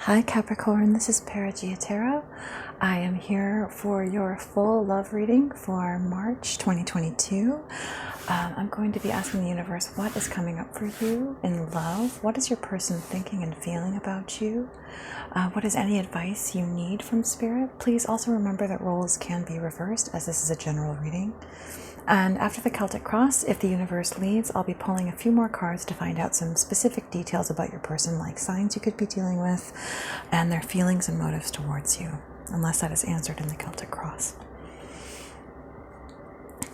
Hi Capricorn, this is Perigaea Tarot. I am here for your full love reading for March 2022. I'm going to be asking the universe what is coming up for you in love. What is your person thinking and feeling about you? What is any advice you need from Spirit? Please also remember that roles can be reversed, as this is a general reading. And after the Celtic Cross, if the universe leads, I'll be pulling a few more cards to find out some specific details about your person, like signs you could be dealing with and their feelings and motives towards you, unless that is answered in the Celtic Cross.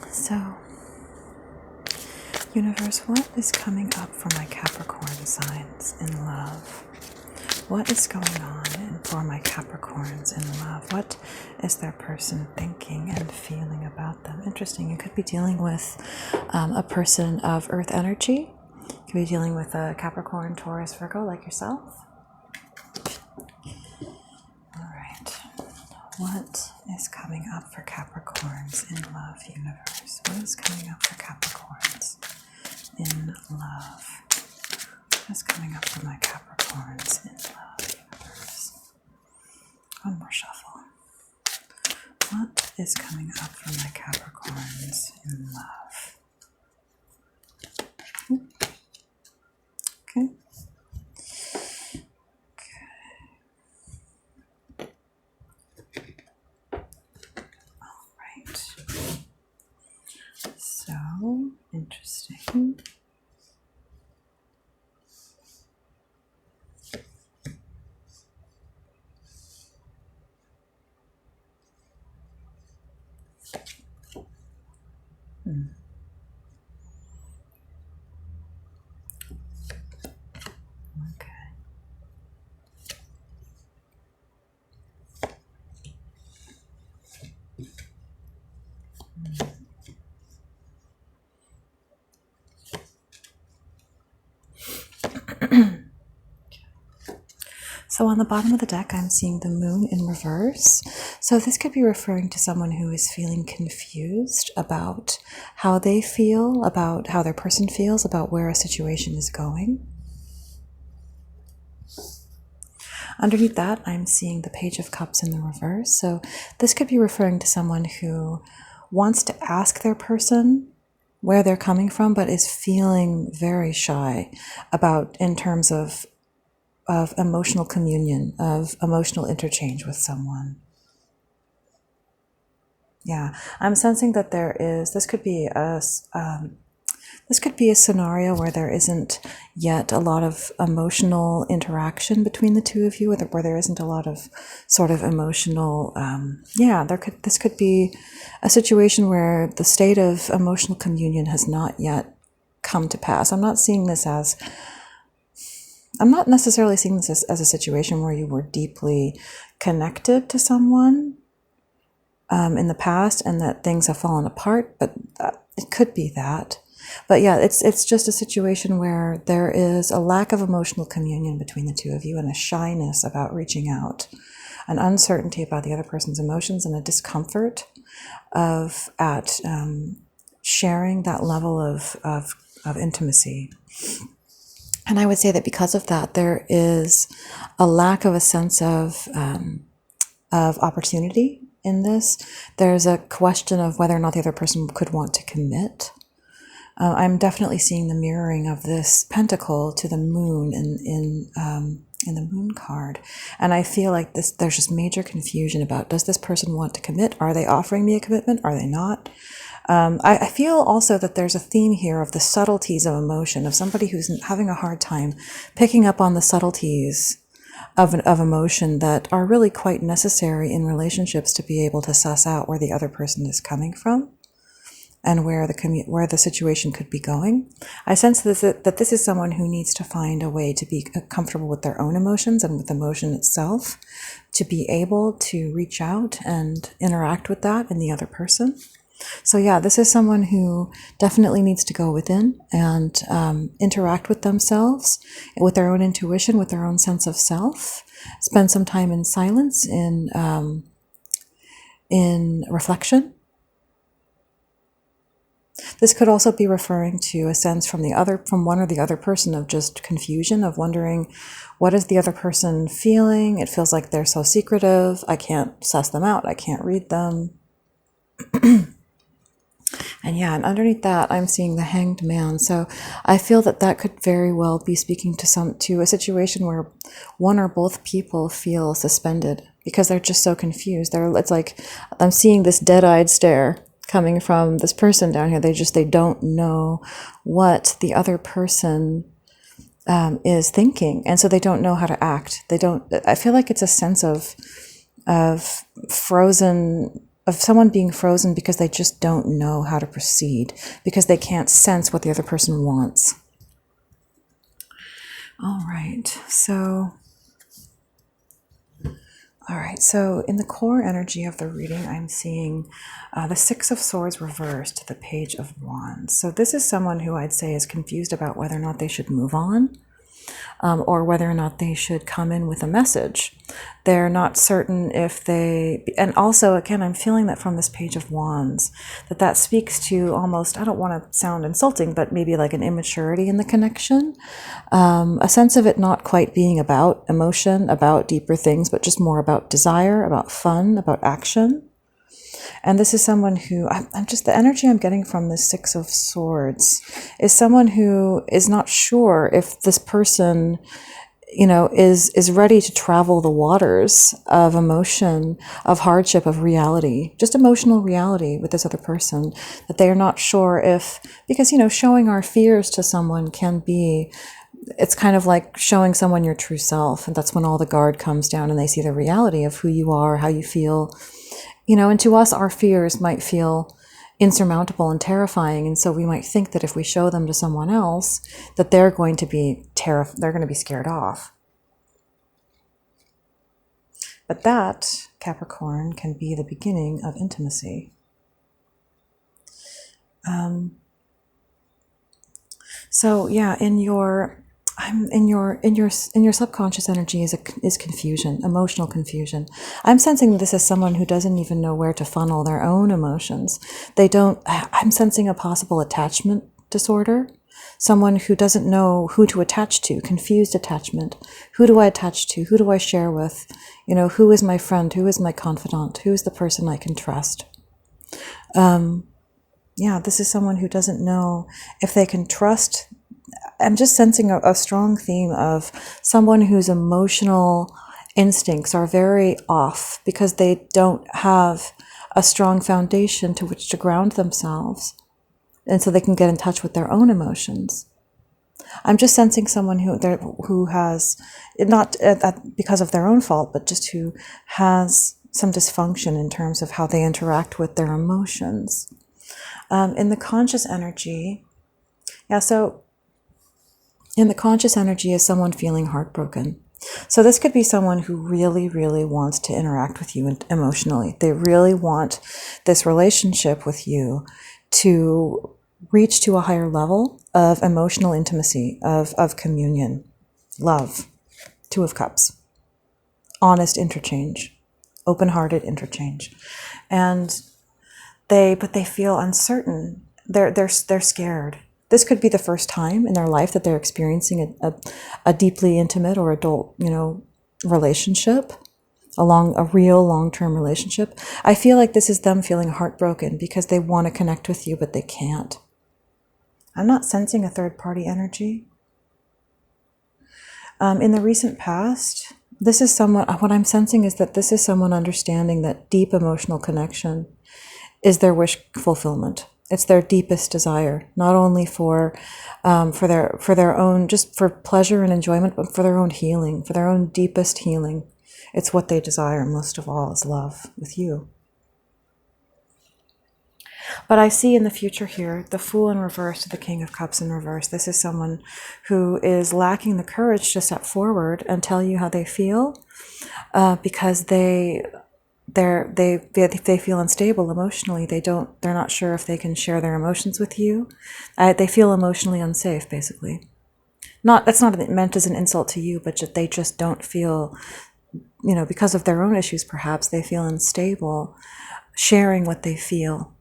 So, universe, what is coming up for my Capricorn signs in love? What is going on for my Capricorns in love? What is their person thinking and feeling about them? Interesting. You could be dealing with a person of Earth energy. You could be dealing with a Capricorn, Taurus, Virgo like yourself. All right. What is coming up for Capricorns in love, universe? What is coming up for Capricorns in love? What is coming up for my Capricorns in love, universe? One more shuffle. What is coming up for my Capricorns in love? Okay. All right. So interesting. Okay. So on the bottom of the deck, I'm seeing the moon in reverse. So this could be referring to someone who is feeling confused about how they feel, about how their person feels, about where a situation is going. Underneath that, I'm seeing the Page of Cups in the reverse. So this could be referring to someone who wants to ask their person where they're coming from, but is feeling very shy about in terms of emotional communion, of emotional interchange with someone. Yeah, I'm sensing that this could be a scenario where there isn't yet a lot of emotional interaction between the two of you, where there isn't a lot of sort of emotional, this could be a situation where the state of emotional communion has not yet come to pass. I'm not necessarily seeing this as a situation where you were deeply connected to someone in the past and that things have fallen apart, but it could be that. But yeah, it's just a situation where there is a lack of emotional communion between the two of you and a shyness about reaching out, an uncertainty about the other person's emotions, and a discomfort at sharing that level of intimacy. And I would say that because of that, there is a lack of a sense of opportunity in this. There's a question of whether or not the other person could want to commit. I'm definitely seeing the mirroring of this pentacle to the moon in the moon card. And I feel like there's just major confusion about, does this person want to commit? Are they offering me a commitment? Are they not? I feel also that there's a theme here of the subtleties of emotion, of somebody who's having a hard time picking up on the subtleties of emotion that are really quite necessary in relationships to be able to suss out where the other person is coming from and where the situation could be going. I sense that this is someone who needs to find a way to be comfortable with their own emotions and with emotion itself, to be able to reach out and interact with that in the other person. So yeah, this is someone who definitely needs to go within and interact with themselves, with their own intuition, with their own sense of self. Spend some time in silence, in reflection. This could also be referring to a sense from one or the other person of just confusion, of wondering, what is the other person feeling? It feels like they're so secretive. I can't suss them out. I can't read them. And yeah, and underneath that, I'm seeing the Hanged Man. So I feel that that could very well be speaking to a situation where one or both people feel suspended because they're just so confused. It's like I'm seeing this dead-eyed stare coming from this person down here. They don't know what the other person is thinking, and so they don't know how to act. I feel like it's a sense of frozen, of someone being frozen because they just don't know how to proceed, because they can't sense what the other person wants. All right, so in the core energy of the reading, I'm seeing the Six of Swords reversed to the Page of Wands. So this is someone who I'd say is confused about whether or not they should move on, or whether or not they should come in with a message. They're not certain if they, and also, again, I'm feeling that from this Page of Wands, that speaks to almost, I don't want to sound insulting, but maybe like an immaturity in the connection, a sense of it not quite being about emotion, about deeper things, but just more about desire, about fun, about action. And this is someone who, I'm just, the energy I'm getting from the Six of Swords is someone who is not sure if this person, is ready to travel the waters of emotion, of hardship, of reality, just emotional reality with this other person, that they are not sure if, because, showing our fears to someone can be, it's kind of like showing someone your true self. And that's when all the guard comes down and they see the reality of who you are, how you feel. And to us, our fears might feel insurmountable and terrifying. And so we might think that if we show them to someone else, that they're going to be they're going to be scared off. But that, Capricorn, can be the beginning of intimacy. So yeah, in your subconscious energy is confusion, emotional confusion. I'm sensing this as someone who doesn't even know where to funnel their own emotions. I'm sensing a possible attachment disorder. Someone who doesn't know who to attach to, confused attachment. Who do I attach to? Who do I share with? Who is my friend? Who is my confidant? Who is the person I can trust? This is someone who doesn't know if they can trust. I'm just sensing a strong theme of someone whose emotional instincts are very off because they don't have a strong foundation to which to ground themselves, and so they can get in touch with their own emotions. I'm just sensing someone who has, not because of their own fault, but just who has some dysfunction in terms of how they interact with their emotions. In the conscious energy, in the conscious energy is someone feeling heartbroken. So this could be someone who really, really wants to interact with you emotionally. They really want this relationship with you to reach to a higher level of emotional intimacy, of communion, love, Two of Cups, honest interchange, open-hearted interchange. And they feel uncertain. They're scared. This could be the first time in their life that they're experiencing a deeply intimate or adult, relationship, a real long-term relationship. I feel like this is them feeling heartbroken because they want to connect with you, but they can't. I'm not sensing a third-party energy. In the recent past, what I'm sensing is that this is someone understanding that deep emotional connection is their wish fulfillment. It's their deepest desire, not only for their own, just for pleasure and enjoyment, but for their own healing, for their own deepest healing. It's what they desire most of all is love with you. But I see in the future here, the Fool in reverse to the King of Cups in reverse. This is someone who is lacking the courage to step forward and tell you how they feel, because they feel unstable emotionally. They're not sure if they can share their emotions with you. They feel emotionally unsafe, basically. That's not meant as an insult to you, but they just don't feel, because of their own issues, perhaps they feel unstable sharing what they feel.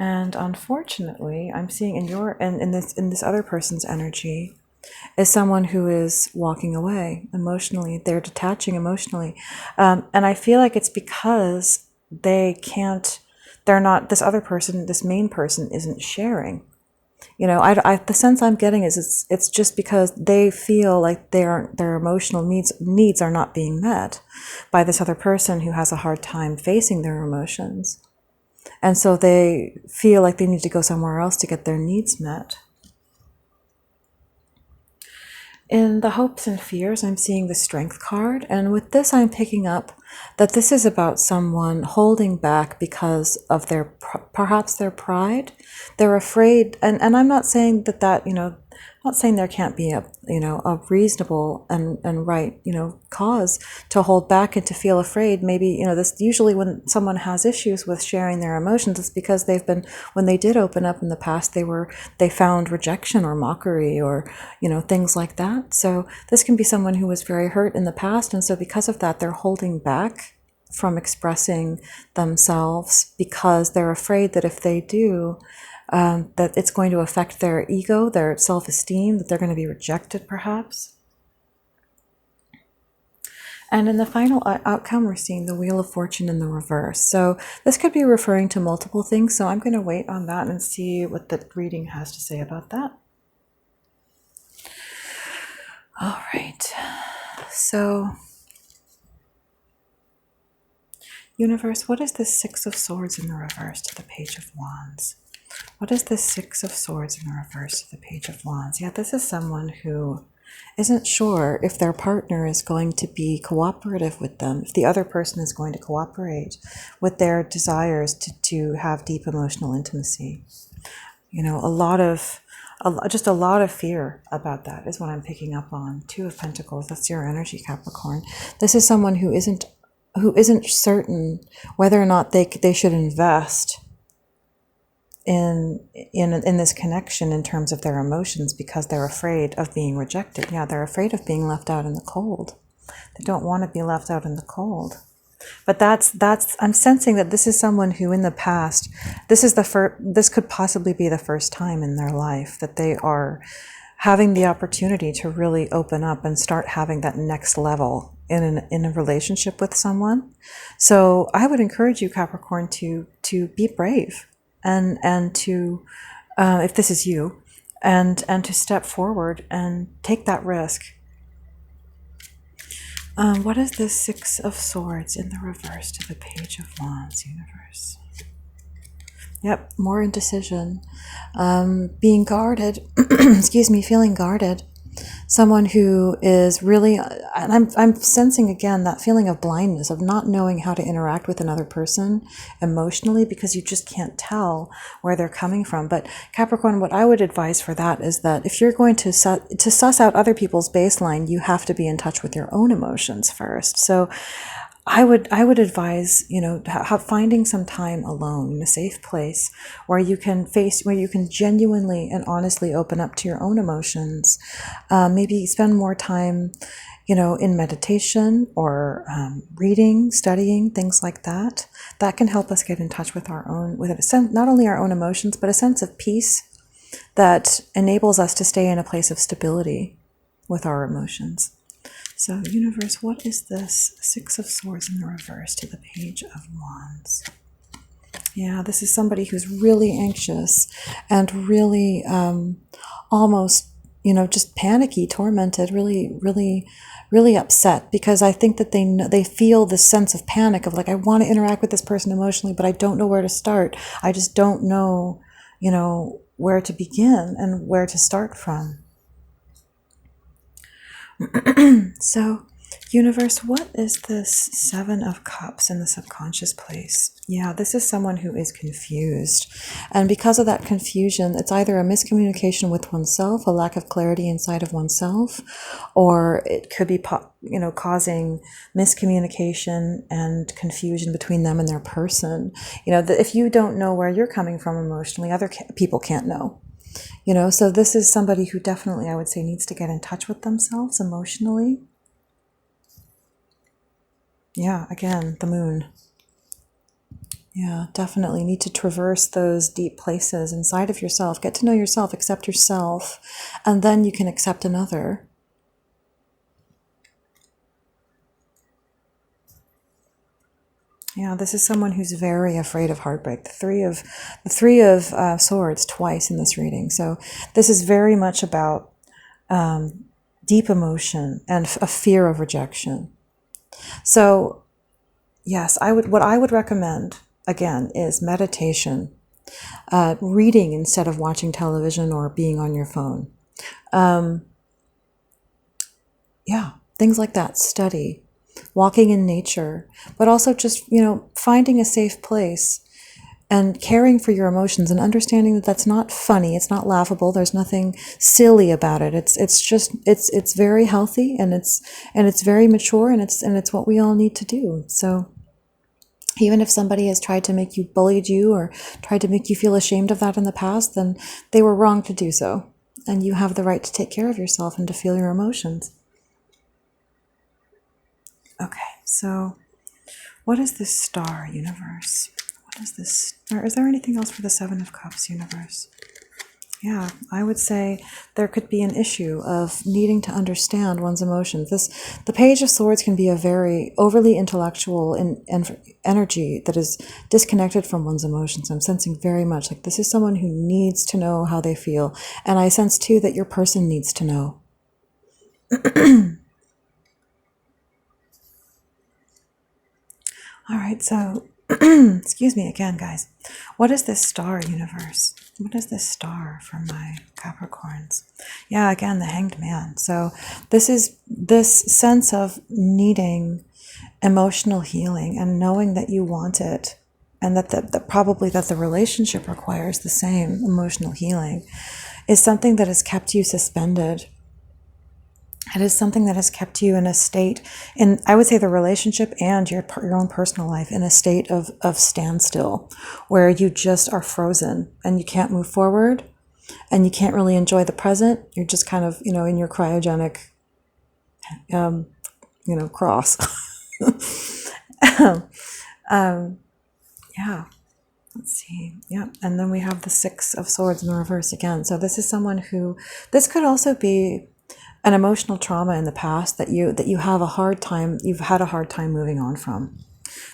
And unfortunately, I'm seeing in this other person's energy is someone who is walking away emotionally. They're detaching emotionally. And I feel like it's because they're not, this other person, this main person isn't sharing. The sense I'm getting is it's just because they feel like their emotional needs are not being met by this other person who has a hard time facing their emotions. And so they feel like they need to go somewhere else to get their needs met. In the hopes and fears, I'm seeing the Strength card. And with this, I'm picking up that this is about someone holding back because of perhaps their pride. They're afraid. And I'm not saying that, I'm not saying there can't be a reasonable and right, cause to hold back and to feel afraid. Maybe, this usually when someone has issues with sharing their emotions, it's because when they did open up in the past, they found rejection or mockery or, things like that. So this can be someone who was very hurt in the past. And so because of that, they're holding back from expressing themselves because they're afraid that if they do, that it's going to affect their ego, their self-esteem, that they're going to be rejected perhaps. And in the final outcome, we're seeing the Wheel of Fortune in the reverse. So this could be referring to multiple things. So I'm going to wait on that and see what the reading has to say about that. All right. So, Universe, what is the Six of Swords in the reverse to the Page of Wands? What is the Six of Swords in the reverse to the Page of Wands? Yeah, this is someone who isn't sure if their partner is going to be cooperative with them, if the other person is going to cooperate with their desires to have deep emotional intimacy. Just a lot of fear about that is what I'm picking up on. Two of Pentacles, that's your energy, Capricorn. This is someone who isn't certain whether or not they should invest in this connection in terms of their emotions because they're afraid of being rejected. Yeah, they're afraid of being left out in the cold. They don't want to be left out in the cold. But I'm sensing that this is someone who in the past, this could possibly be the first time in their life that they are having the opportunity to really open up and start having that next level in a relationship with someone. So I would encourage you, Capricorn, to be brave and to, if this is you, and to step forward and take that risk. What is the Six of Swords in the reverse to the Page of Wands, Universe? Yep, more indecision. Being guarded, excuse me, feeling guarded. Someone who is really, and I'm sensing again that feeling of blindness, of not knowing how to interact with another person emotionally because you just can't tell where they're coming from. But Capricorn, what I would advise for that is that if you're going to suss out other people's baseline, you have to be in touch with your own emotions first. So I would advise, finding some time alone in a safe place where you can genuinely and honestly open up to your own emotions. Maybe spend more time, in meditation or reading, studying, things like that. That can help us get in touch with not only our own emotions, but a sense of peace that enables us to stay in a place of stability with our emotions. So, Universe, what is this Six of Swords in the reverse to the Page of Wands? Yeah, this is somebody who's really anxious and really almost, just panicky, tormented, really, really, really upset because I think that they feel this sense of panic of like, I want to interact with this person emotionally, but I don't know where to start. I just don't know, where to begin and where to start from. So, Universe, what is this Seven of Cups in the subconscious place? Yeah, this is someone who is confused. And because of that confusion, it's either a miscommunication with oneself, a lack of clarity inside of oneself, or it could be, causing miscommunication and confusion between them and their person. If you don't know where you're coming from emotionally, other people can't know. So this is somebody who definitely, I would say, needs to get in touch with themselves emotionally. Yeah, again, the Moon. Yeah, definitely need to traverse those deep places inside of yourself. Get to know yourself, accept yourself, and then you can accept another. Yeah, this is someone who's very afraid of heartbreak. The three of swords twice in this reading. So this is very much about deep emotion and a fear of rejection. So yes, what I would recommend again is meditation, reading instead of watching television or being on your phone. Yeah, things like that. Study, walking in nature, but also just, finding a safe place and caring for your emotions and understanding that that's not funny, it's not laughable, there's nothing silly about it. It's very healthy, and it's very mature, and it's what we all need to do. So even if somebody has tried to make you, bullied you, or tried to make you feel ashamed of that in the past, then they were wrong to do so. And you have the right to take care of yourself and to feel your emotions. Okay, so what is this star, universe? What is this? Or is there anything else for the Seven of Cups, universe? Yeah, I would say there could be an issue of needing to understand one's emotions. The Page of Swords can be a very overly intellectual energy that is disconnected from one's emotions. I'm sensing very much like this is someone who needs to know how they feel. And I sense too that your person needs to know. All right, so excuse me again, guys. What is this star, universe? What is this star for my Capricorns? Yeah, again, the Hanged Man. So this is this sense of needing emotional healing and knowing that you want it, and that probably that the relationship requires the same emotional healing, is something that has kept you suspended. It is something that has kept you in a state, in I would say the relationship and your own personal life, in a state of standstill, where you just are frozen and you can't move forward and you can't really enjoy the present. You're just kind of, in your cryogenic, cross. Yeah. Let's see. Yeah. And then we have the Six of Swords in the reverse again. So this is someone who, this could also be an emotional trauma in the past that you have a hard time, you've had a hard time moving on from.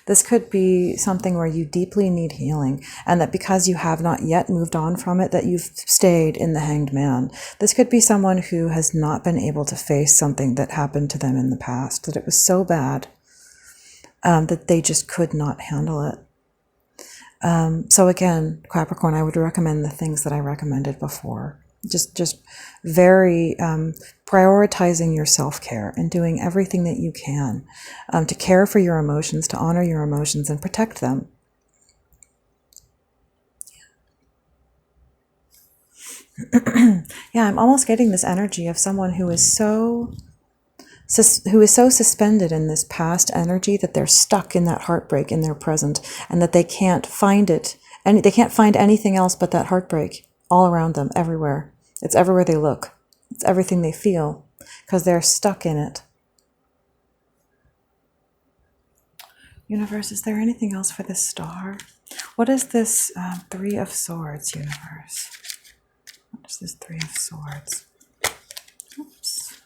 This could be something where you deeply need healing, and that because you have not yet moved on from it, that you've stayed in the Hanged Man. This could be someone who has not been able to face something that happened to them in the past, that it was so bad that they just could not handle it. So again, Capricorn, I would recommend the things that I recommended before. Just very prioritizing your self-care and doing everything that you can to care for your emotions, to honor your emotions and protect them. Yeah, I'm almost getting this energy of someone who is so suspended in this past energy that they're stuck in that heartbreak in their present, and that they can't find it, and they can't find anything else but that heartbreak all around them, everywhere. It's everywhere they look. It's everything they feel, because they're stuck in it. Universe, is there anything else for this star? What is this Three of Swords, universe? What is this Three of Swords? Oops.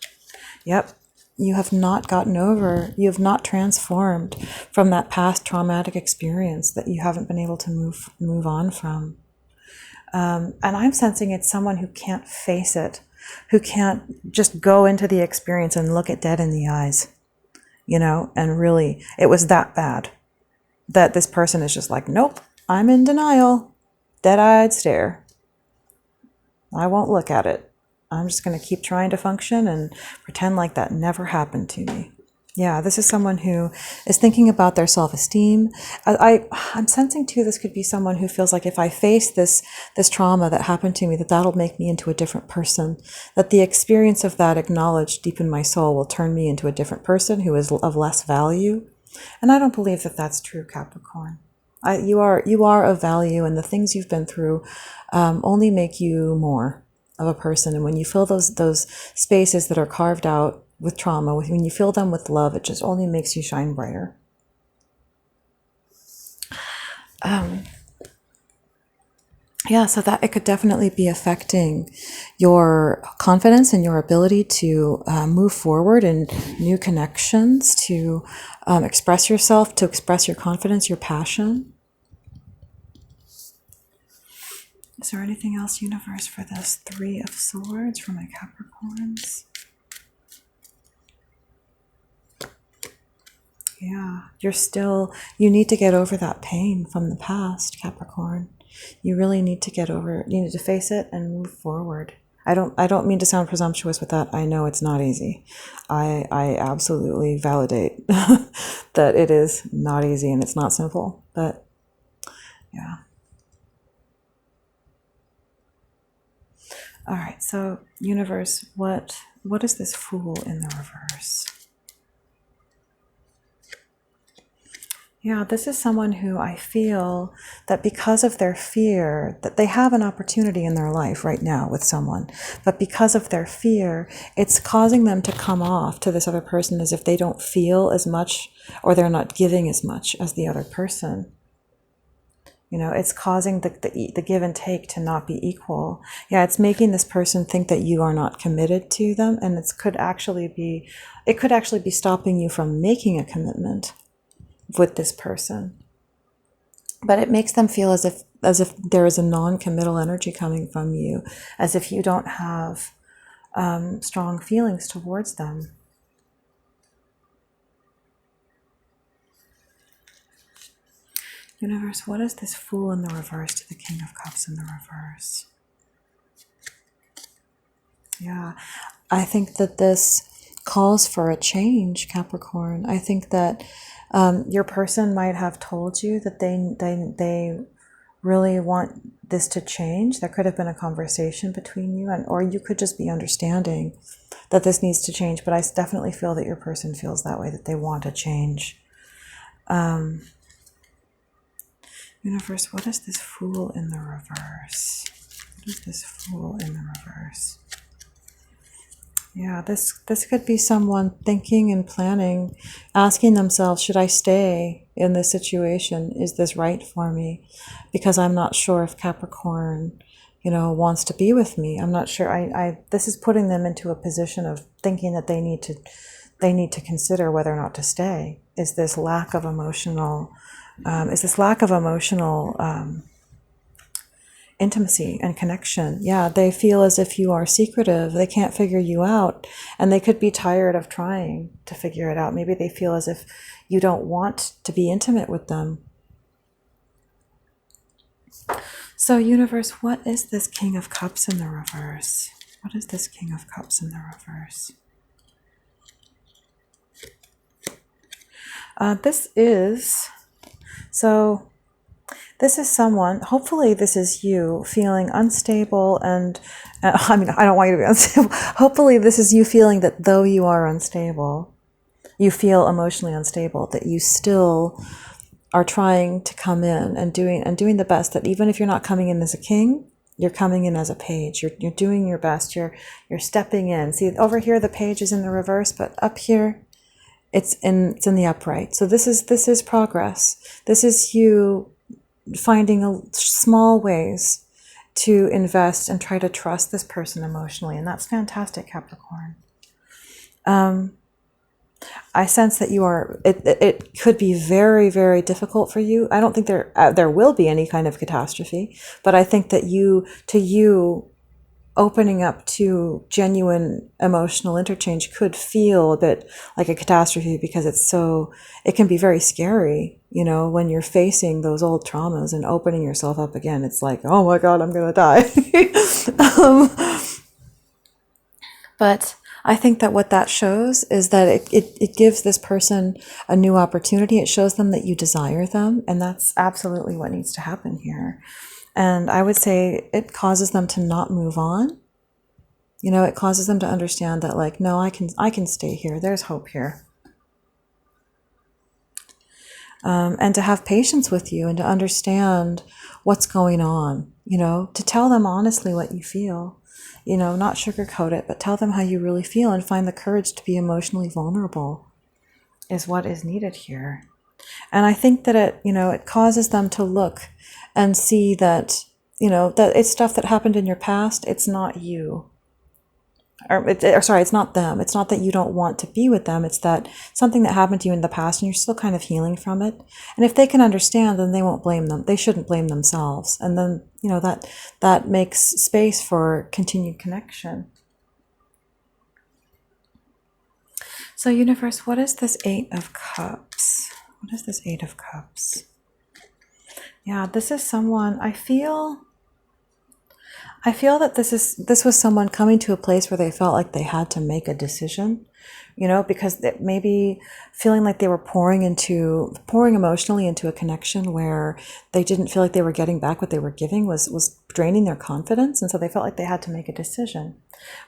Yep. You have not gotten over, you have not transformed from that past traumatic experience that you haven't been able to move on from. And I'm sensing it's someone who can't face it, who can't just go into the experience and look it dead in the eyes, and really, it was that bad that this person is just like, nope, I'm in denial, dead-eyed stare. I won't look at it. I'm just going to keep trying to function and pretend like that never happened to me. Yeah, this is someone who is thinking about their self-esteem. I'm sensing too, this could be someone who feels like if I face this trauma that happened to me, that'll make me into a different person, that the experience of that acknowledged deep in my soul will turn me into a different person who is of less value. And I don't believe that that's true, Capricorn. You are of value, and the things you've been through only make you more of a person. And when you fill those spaces that are carved out with trauma, when you fill them with love, it just only makes you shine brighter. Yeah, so that it could definitely be affecting your confidence and your ability to move forward in new connections, to express yourself, to express your confidence, your passion. Is there anything else, universe, for this Three of Swords for my Capricorns? Yeah, you need to get over that pain from the past, Capricorn. You really need to get over it. You need to face it and move forward. I don't mean to sound presumptuous with that. I know it's not easy. I absolutely validate that it is not easy and it's not simple. But yeah. All right, so universe, what is this Fool in the reverse? Yeah, this is someone who I feel that because of their fear, that they have an opportunity in their life right now with someone, but because of their fear, it's causing them to come off to this other person as if they don't feel as much or they're not giving as much as the other person. You know, it's causing the give and take to not be equal. Yeah, it's making this person think that you are not committed to them, and it could actually be stopping you from making a commitment with this person. But it makes them feel as if there is a non-committal energy coming from you, as if you don't have strong feelings towards them. Universe, what is this Fool in the reverse to the King of Cups in the reverse? Yeah, I think that this calls for a change, Capricorn. I think that your person might have told you that they really want this to change. There could have been a conversation between you, or you could just be understanding that this needs to change. But I definitely feel that your person feels that way, that they want a change. Universe, what is this Fool in the reverse? What is this Fool in the reverse? Yeah, this could be someone thinking and planning, asking themselves, should I stay in this situation? Is this right for me? Because I'm not sure if Capricorn, wants to be with me. I'm not sure. This is putting them into a position of thinking that they need to consider whether or not to stay. Is this lack of emotional intimacy and connection? Yeah, they feel as if you are secretive. They can't figure you out, and they could be tired of trying to figure it out. Maybe they feel as if you don't want to be intimate with them. So, universe, what is this King of Cups in the reverse? What is this King of Cups in the reverse? This is someone, hopefully this is you feeling unstable and, I don't want you to be unstable. Hopefully this is you feeling that though you are unstable, you feel emotionally unstable, that you still are trying to come in and doing the best, that even if you're not coming in as a king, you're coming in as a page. You're doing your best. You're stepping in. See, over here the page is in the reverse, but up here it's in the upright. So this is progress. This is you finding small ways to invest and try to trust this person emotionally, and that's fantastic, Capricorn. I sense that you are. It could be very, very difficult for you. I don't think there will be any kind of catastrophe, but I think that you opening up to genuine emotional interchange could feel a bit like a catastrophe, because it can be very scary, when you're facing those old traumas and opening yourself up again. It's like, oh my God, I'm going to die. But I think that what that shows is that it gives this person a new opportunity. It shows them that you desire them, and that's absolutely what needs to happen here. And I would say it causes them to not move on. It causes them to understand that, like, no, I can stay here. There's hope here. And to have patience with you and to understand what's going on, to tell them honestly what you feel, not sugarcoat it, but tell them how you really feel, and find the courage to be emotionally vulnerable is what is needed here. And I think that it causes them to look and see that, that it's stuff that happened in your past. It's not you. Sorry, it's not them. It's not that you don't want to be with them. It's that something that happened to you in the past and you're still kind of healing from it. And if they can understand, then they won't blame them. They shouldn't blame themselves. And then, that makes space for continued connection. So universe, what is this 8 of Cups? What is this 8 of Cups? Yeah, this is someone, I feel that this was someone coming to a place where they felt like they had to make a decision, because maybe feeling like they were pouring emotionally into a connection where they didn't feel like they were getting back what they were giving was draining their confidence. And so they felt like they had to make a decision.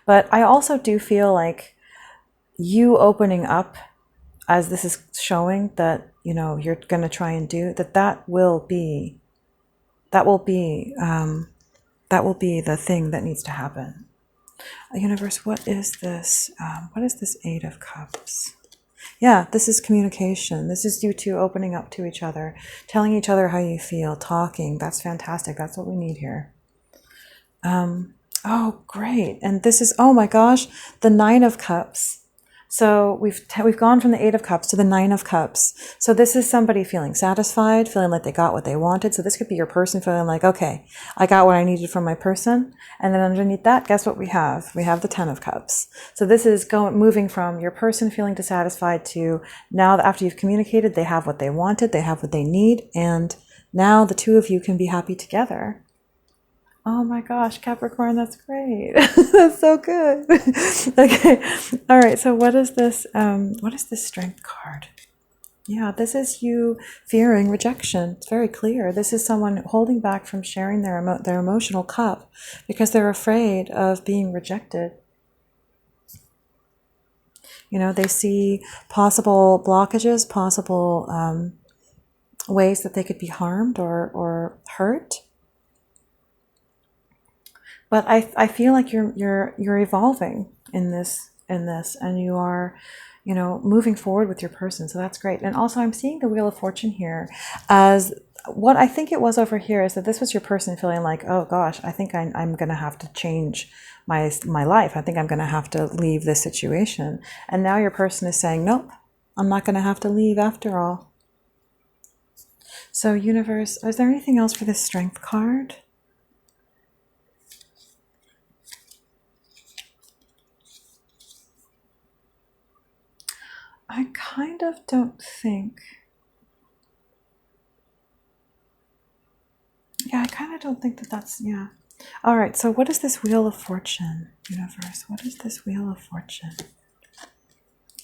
But I also do feel like you opening up, as this is showing that, you're going to try and do that will be the thing that needs to happen. Universe, what is this? What is this 8 of Cups? Yeah, this is communication. This is you two opening up to each other, telling each other how you feel, talking. That's fantastic. That's what we need here. Oh, great. And this is, oh my gosh, the 9 of Cups. So we've gone from the 8 of Cups to the 9 of Cups. So this is somebody feeling satisfied, feeling like they got what they wanted. So this could be your person feeling like, okay, I got what I needed from my person. And then underneath that, guess what we have? We have the 10 of Cups. So this is moving from your person feeling dissatisfied to now after you've communicated, they have what they wanted, they have what they need. And now the two of you can be happy together. Oh my gosh, Capricorn, that's great. That's so good. Okay. All right. So what is this Strength card? Yeah, this is you fearing rejection. It's very clear. This is someone holding back from sharing their emotional cup because they're afraid of being rejected. They see possible blockages, possible ways that they could be harmed or hurt. But I feel like you're evolving in this, and you are, moving forward with your person. So that's great. And also I'm seeing the Wheel of Fortune here as what I think it was over here is that this was your person feeling like, oh gosh, I think I'm going to have to change my life. I think I'm going to have to leave this situation. And now your person is saying, nope, I'm not going to have to leave after all. So universe, is there anything else for this Strength card? I kind of don't think. Yeah, I kind of don't think that's, yeah. All right, so what is this Wheel of Fortune, universe? What is this Wheel of Fortune?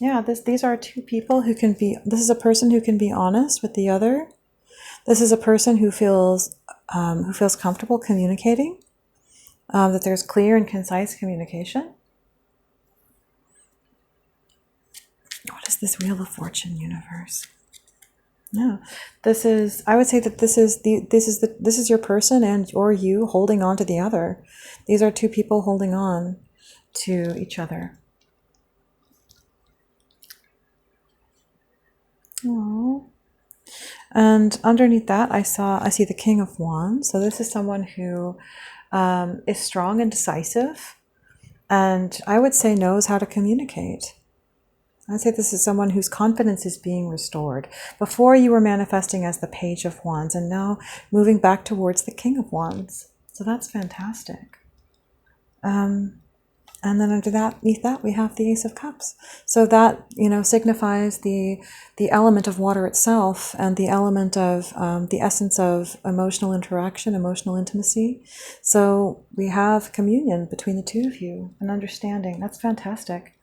Yeah, these are two people who can be, this is a person who can be honest with the other. This is a person who feels comfortable communicating, that there's clear and concise communication. What is this Wheel of Fortune, universe? Yeah, I would say that this is your person or you holding on to the other. These are two people holding on to each other. Aww. And underneath that, I see the King of Wands. So this is someone who is strong and decisive, and I would say knows how to communicate. I'd say this is someone whose confidence is being restored. Before you were manifesting as the Page of Wands, and now moving back towards the King of Wands. So that's fantastic. And then underneath that, we have the Ace of Cups. So that, signifies the element of water itself and the element of the essence of emotional interaction, emotional intimacy. So we have communion between the two of you, an understanding. That's fantastic.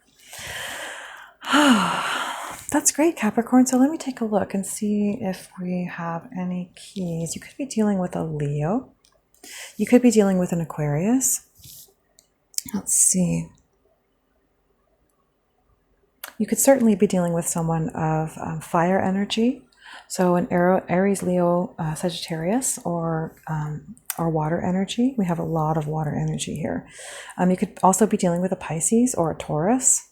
That's great, Capricorn. So let me take a look and see if we have any keys. You could be dealing with a Leo. You could be dealing with an Aquarius. Let's see. You could certainly be dealing with someone of fire energy. So an Aries, Leo, Sagittarius, or water energy. We have a lot of water energy here. You could also be dealing with a Pisces or a Taurus.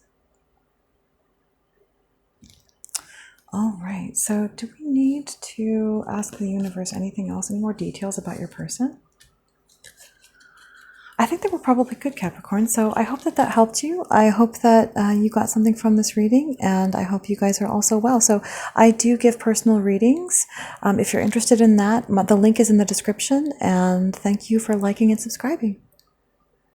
All right, so do we need to ask the universe anything else, any more details about your person? I think they were probably good, Capricorn, so I hope that that helped you. I hope that you got something from this reading, and I hope you guys are also well. So I do give personal readings. If you're interested in that, the link is in the description, and thank you for liking and subscribing.